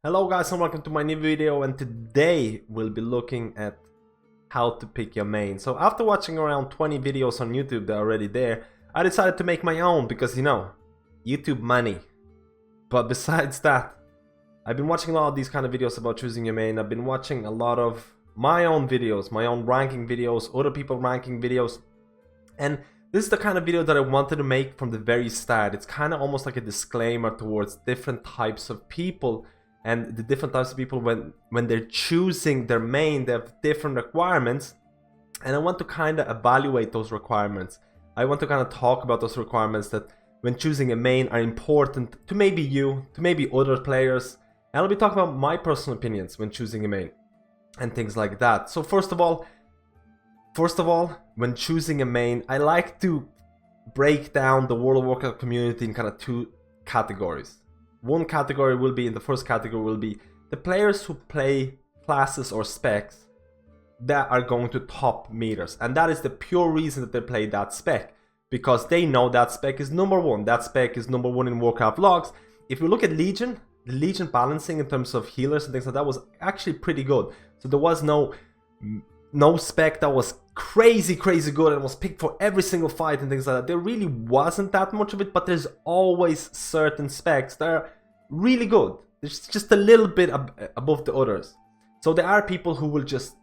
Hello guys and welcome to my new video, and today we'll be looking at how to pick your main. So after watching around 20 videos on YouTube that are already there, I decided to make my own because, you know, YouTube money. But besides that, I've been watching a lot of these kind of videos about choosing your main. I've been watching a lot of my own videos, my own ranking videos, other people ranking videos. And this is the kind of video that I wanted to make from the very start. It's kind of almost like a disclaimer towards different types of people. And the different types of people, when they're choosing their main, they have different requirements. And I want to kind of evaluate those requirements. I want to kind of talk about those requirements that when choosing a main are important to maybe you, to maybe other players. And I'll be talking about my personal opinions when choosing a main and things like that. So first of all, when choosing a main, I like to break down the World of Warcraft community in kind of two categories. One category will be, in the first category will be the players who play classes or specs that are going to top meters. And that is the pure reason that they play that spec. Because they know that spec is number one. That spec is number one in Warcraft logs. If we look at Legion, the Legion balancing in terms of healers and things like that was actually pretty good. So there was no spec that was crazy good and was picked for every single fight and things like that. There really wasn't that much of it, but there's always certain specs that are really good. It's just a little bit above the others. So there are people who will just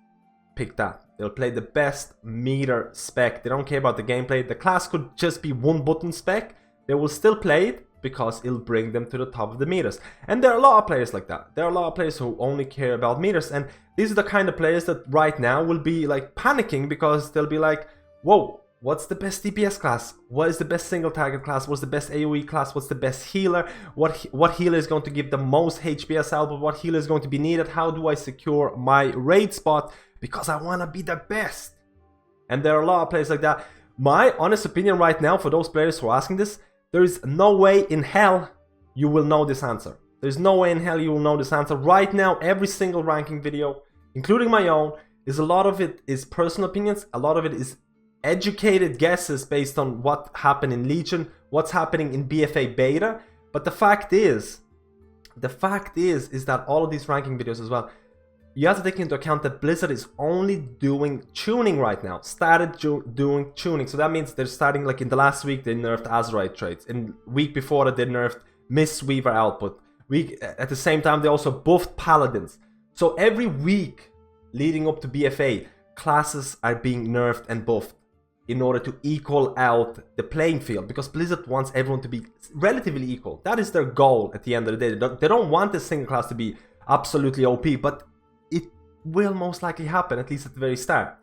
pick that. They'll play the best meter spec. They don't care about the gameplay. The class could just be one button spec. They will still play it because it'll bring them to the top of the meters. And there are a lot of players like that. There are a lot of players who only care about meters, and these are the kind of players that right now will be like panicking because they'll be like, whoa, what's the best DPS class? What is the best single target class? What's the best AoE class? What's the best healer? What healer is going to give the most HPS output? What healer is going to be needed? How do I secure my raid spot? Because I want to be the best. And there are a lot of players like that. My honest opinion right now, for those players who are asking this, there is no way in hell you will know this answer. There's no way in hell you will know this answer. Right now, every single ranking video, including my own, a lot of it is personal opinions. A lot of it is educated guesses based on what happened in Legion, what's happening in BfA beta. But the fact is that all of these ranking videos as well, you have to take into account that Blizzard is only doing tuning right now. Started doing tuning. So that means they're starting, like in the last week, they nerfed Azeroth traits. In week before that, they nerfed Mistweaver output. At the same time, they also buffed Paladins. So every week leading up to BfA, classes are being nerfed and buffed in order to equal out the playing field. Because Blizzard wants everyone to be relatively equal. That is their goal at the end of the day. They don't want a single class to be absolutely OP, but it will most likely happen, at least at the very start.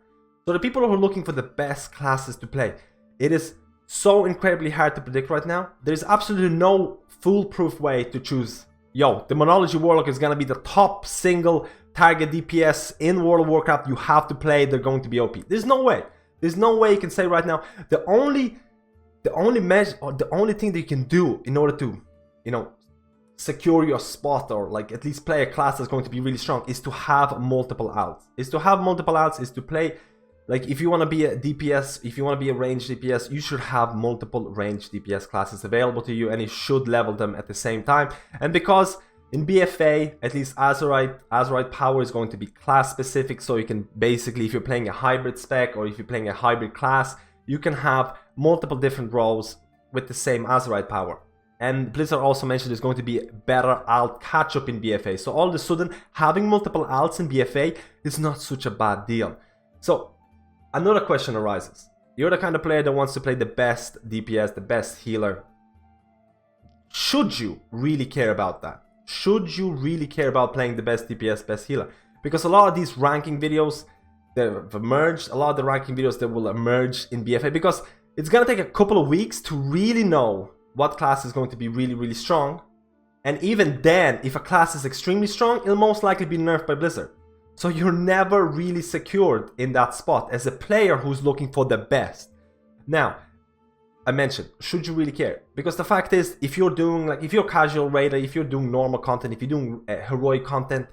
So the people who are looking for the best classes to play, it is so incredibly hard to predict right now. There's absolutely no foolproof way to choose, yo, the Monology Warlock is gonna be the top single target DPS in World of Warcraft. You have to play, they're going to be OP. There's no way. There's no way you can say right now. The only measure, or the only thing that you can do in order to, you know, secure your spot, or like at least play a class that's going to be really strong, is to have multiple outs. Is to play, like if you want to be a DPS, if you want to be a ranged DPS, you should have multiple ranged DPS classes available to you, and you should level them at the same time. And because in BfA, at least Azeroth power is going to be class specific, so you can basically, if you're playing a hybrid spec or if you're playing a hybrid class, you can have multiple different roles with the same Azeroth power. And Blizzard also mentioned there's going to be better alt catch-up in BfA. So all of a sudden, having multiple alts in BfA is not such a bad deal. So another question arises. You're the kind of player that wants to play the best DPS, the best healer. Should you really care about that? Should you really care about playing the best DPS, best healer? Because a lot of these ranking videos that have emerged, a lot of the ranking videos that will emerge in BfA, because it's going to take a couple of weeks to really know what class is going to be really strong. And even then, if a class is extremely strong, it'll most likely be nerfed by Blizzard. So you're never really secured in that spot as a player who's looking for the best. Now, I mentioned, should you really care? Because the fact is, if you're doing, like, if you're casual raider, if you're doing normal content, if you're doing heroic content,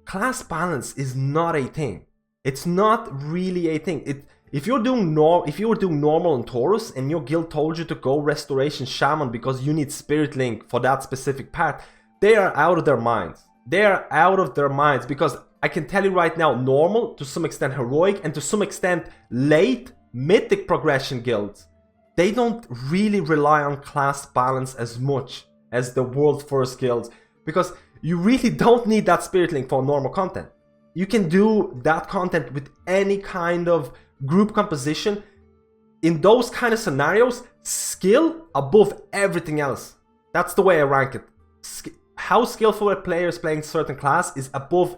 class balance is not a thing. It's not really a thing. If you were doing normal on Taurus and your guild told you to go Restoration Shaman because you need Spirit Link for that specific part, they are out of their minds. they're out of their minds, because I can tell you right now, normal, to some extent heroic, and to some extent late mythic progression guilds, they don't really rely on class balance as much as the world first guilds, because you really don't need that spirit link for normal content. You can do that content with any kind of group composition. In those kind of scenarios, skill above everything else. That's the way I rank it. How skillful a player is playing certain class is above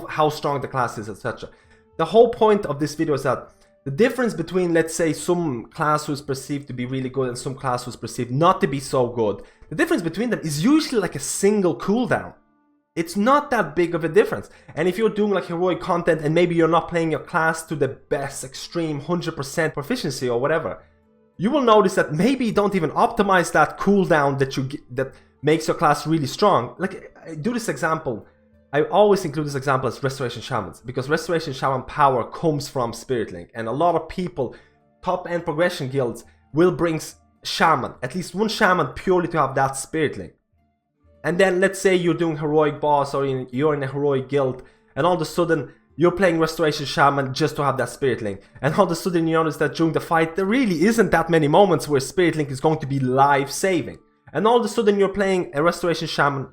how strong the class is, etc. The whole point of this video is that the difference between, let's say, some class who's perceived to be really good and some class who's perceived not to be so good, the difference between them is usually like a single cooldown. It's not that big of a difference. And if you're doing like heroic content and maybe you're not playing your class to the best extreme 100% proficiency or whatever, you will notice that maybe you don't even optimize that cooldown that makes your class really strong. Like, I do this example. I always include this example as Restoration Shamans, because Restoration Shaman power comes from Spirit Link, and a lot of people, top end progression guilds, will bring Shaman, at least one Shaman, purely to have that Spirit Link. And then let's say you're doing heroic boss, or you're in a heroic guild, and all of a sudden you're playing Restoration Shaman just to have that Spirit Link, and all of a sudden you notice that during the fight there really isn't that many moments where Spirit Link is going to be life saving, and all of a sudden you're playing a Restoration Shaman,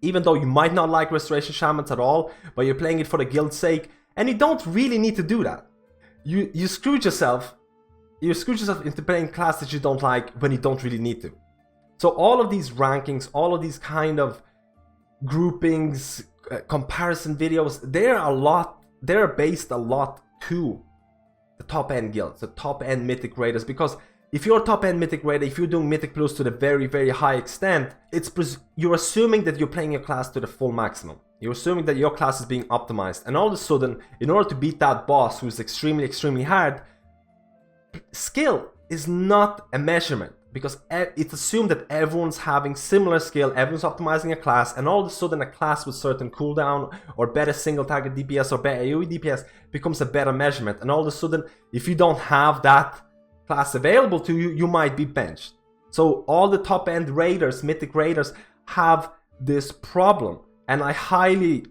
even though you might not like Restoration Shamans at all, but you're playing it for the guild's sake, and you don't really need to do that. You screwed yourself into playing a class that you don't like when you don't really need to. So all of these rankings, all of these kind of groupings, comparison videos, they're based a lot to the top end guilds, the top end mythic raiders, because if you're top end mythic raider, if you're doing mythic plus to the very, very high extent, you're assuming that you're playing your class to the full maximum. You're assuming that your class is being optimized, and all of a sudden, in order to beat that boss who's extremely, extremely hard, skill is not a measurement, because it's assumed that everyone's having similar skill, everyone's optimizing a class, and all of a sudden a class with certain cooldown or better single target DPS or better AoE DPS becomes a better measurement, and all of a sudden, if you don't have that class available to you, you might be benched. So all the top end raiders, mythic raiders, have this problem, and I highly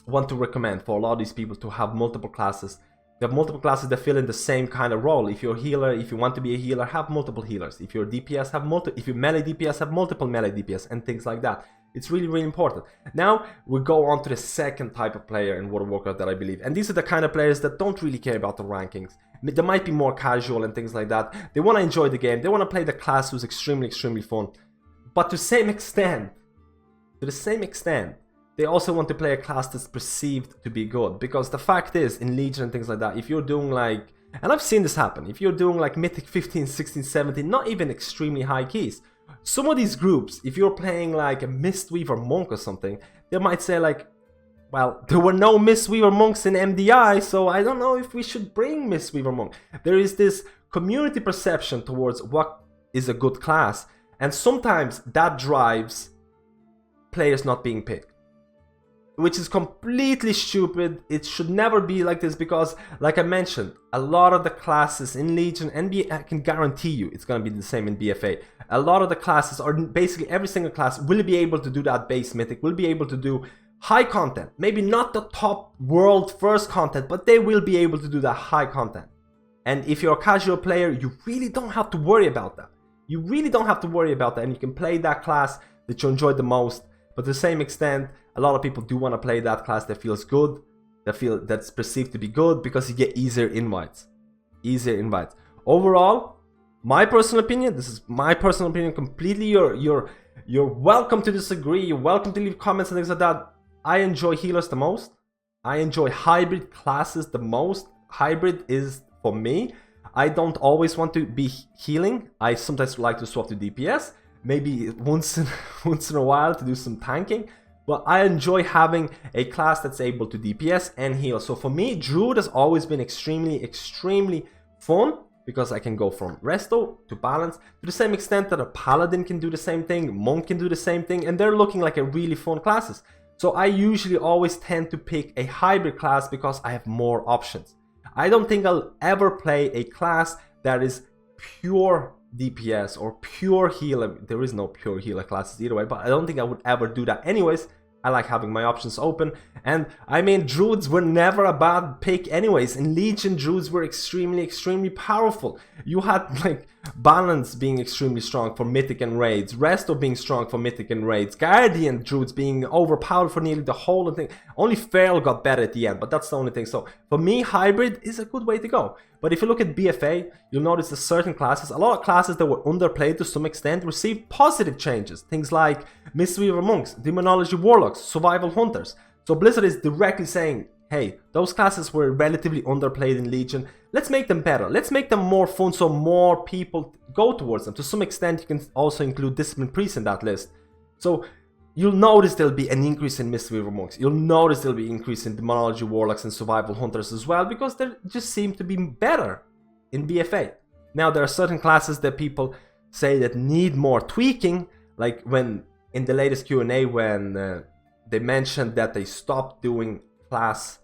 want to recommend for a lot of these people to have multiple classes. You have multiple classes that fill in the same kind of role. If you're a healer, if you want to be a healer, have multiple healers. If you're DPS, if you're melee DPS, have multiple melee DPS, and things like that. It's really, really important. Now we go on to the second type of player in World of Warcraft that I believe, and these are the kind of players that don't really care about the rankings. They might be more casual and things like that. They want to enjoy the game. They want to play the class who's extremely, extremely fun. But to the same extent, they also want to play a class that's perceived to be good. Because the fact is, in Legion and things like that, if you're doing like, and I've seen this happen, if you're doing like Mythic 15, 16, 17, not even extremely high keys, some of these groups, if you're playing like a Mistweaver Monk or something, they might say like, well, there were no Mistweaver Monks in MDI, so I don't know if we should bring Mistweaver Monk. There is this community perception towards what is a good class, and sometimes that drives players not being picked, which is completely stupid. It should never be like this, because like I mentioned, a lot of the classes in Legion and I can guarantee you it's going to be the same in BfA. A lot of the classes, or basically every single class, will be able to do that base mythic, will be able to do high content. Maybe not the top world first content, but they will be able to do that high content. And if you're a casual player, you really don't have to worry about that. You really don't have to worry about that, and you can play that class that you enjoy the most. But to the same extent, a lot of people do want to play that class that feels good, that's perceived to be good, because you get easier invites. Overall, my personal opinion, this is my personal opinion completely. You're welcome to disagree. You're welcome to leave comments and things like that. I enjoy healers the most. I enjoy hybrid classes the most. Hybrid is for me. I don't always want to be healing. I sometimes like to swap to DPS. Maybe once in a while to do some tanking. But I enjoy having a class that's able to DPS and heal. So for me, Druid has always been extremely, extremely fun, because I can go from Resto to Balance to the same extent that a Paladin can do the same thing, Monk can do the same thing, and they're looking like a really fun classes. So I usually always tend to pick a hybrid class because I have more options. I don't think I'll ever play a class that is pure DPS or pure healer. There is no pure healer classes either way, but I don't think I would ever do that anyways. I like having my options open, and I mean, druids were never a bad pick anyways. In Legion, druids were extremely powerful. You had like Balance being extremely strong for mythic and raids, Resto being strong for mythic and raids, Guardian druids being overpowered for nearly the whole thing. Only Feral got better at the end, but that's the only thing. So for me, hybrid is a good way to go. But if you look at BfA, you'll notice that certain classes, a lot of classes that were underplayed to some extent, received positive changes. Things like Mistweaver Monks, Demonology Warlocks, Survival Hunters. So Blizzard is directly saying, hey, those classes were relatively underplayed in Legion. Let's make them better. Let's make them more fun so more people go towards them. To some extent, you can also include Discipline Priests in that list. So you'll notice there'll be an increase in Mistweaver Monks. You'll notice there'll be an increase in Demonology Warlocks and Survival Hunters as well, because they just seem to be better in BfA. Now, there are certain classes that people say that need more tweaking, like when in the latest Q&A when they mentioned that they stopped doing class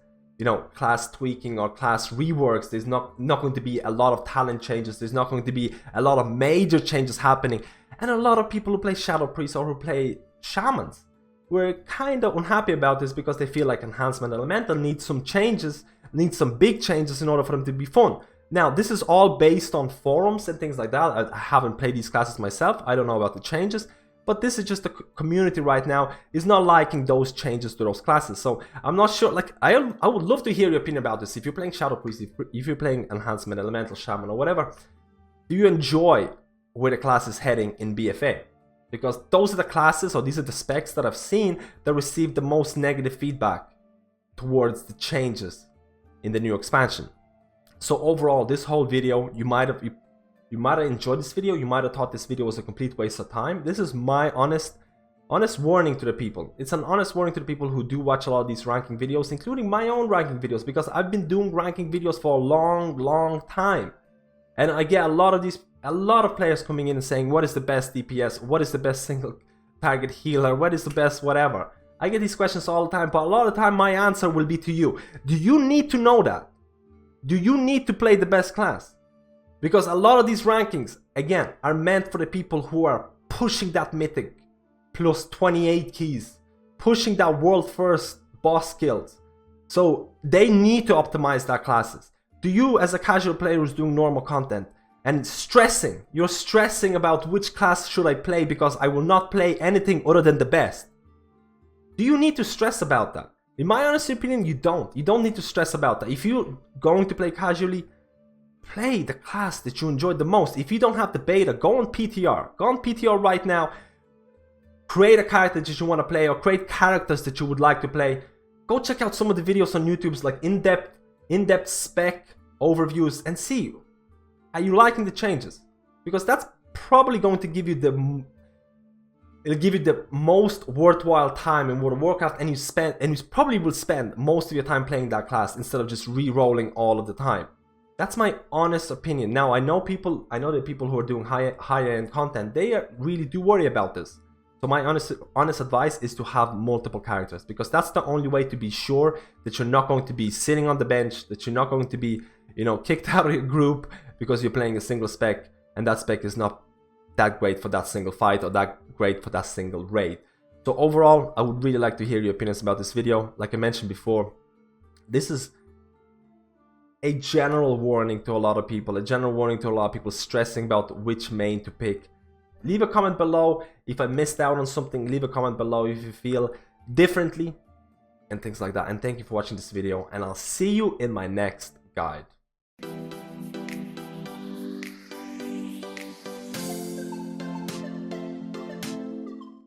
tweaking or class reworks. There's not going to be a lot of talent changes. There's not going to be a lot of major changes happening. And a lot of people who play Shadow Priests or who play Shamans were kind of unhappy about this because they feel like Enhancement Elemental needs some changes, needs some big changes in order for them to be fun. Now, this is all based on forums and things like that. I haven't played these classes myself. I don't know about the changes. But this is just the community right now is not liking those changes to those classes. So I'm not sure, like, I would love to hear your opinion about this. If you're playing Shadow Priest, if you're playing Enhancement, Elemental, Shaman, or whatever, do you enjoy where the class is heading in BfA? Because those are the classes, or these are the specs that I've seen that receive the most negative feedback towards the changes in the new expansion. So overall, this whole video, you might have enjoyed this video, you might have thought this video was a complete waste of time. This is my honest warning to the people. It's an honest warning to the people who do watch a lot of these ranking videos, including my own ranking videos, because I've been doing ranking videos for a long time. And I get a lot of players coming in and saying, what is the best DPS? What is the best single target healer? What is the best whatever? I get these questions all the time, but a lot of the time my answer will be to you. Do you need to know that? Do you need to play the best class? Because a lot of these rankings, again, are meant for the people who are pushing that mythic plus 28 keys, pushing that world first boss skills. So they need to optimize their classes. Do you, as a casual player who's doing normal content and you're stressing about which class should I play because I will not play anything other than the best? Do you need to stress about that? In my honest opinion, you don't. You don't need to stress about that. If you're going to play casually, play the class that you enjoyed the most. If you don't have the beta, go on PTR. Go on PTR right now. Create a character that you want to play, or create characters that you would like to play. Go check out some of the videos on YouTube, like in-depth spec overviews, and see, are you liking the changes? Because that's probably going to give you the most worthwhile time in World of Warcraft, and you probably will spend most of your time playing that class instead of just re-rolling all of the time. That's my honest opinion. Now, I know that people who are doing higher end content, they really do worry about this. So my honest advice is to have multiple characters, because that's the only way to be sure that you're not going to be sitting on the bench, that you're not going to be, kicked out of your group because you're playing a single spec, and that spec is not that great for that single fight or that great for that single raid. So overall, I would really like to hear your opinions about this video. Like I mentioned before, this is a general warning to a lot of people, stressing about which main to pick. Leave a comment below if I missed out on something. Leave a comment below if you feel differently and things like that. And thank you for watching this video, and I'll see you in my next guide.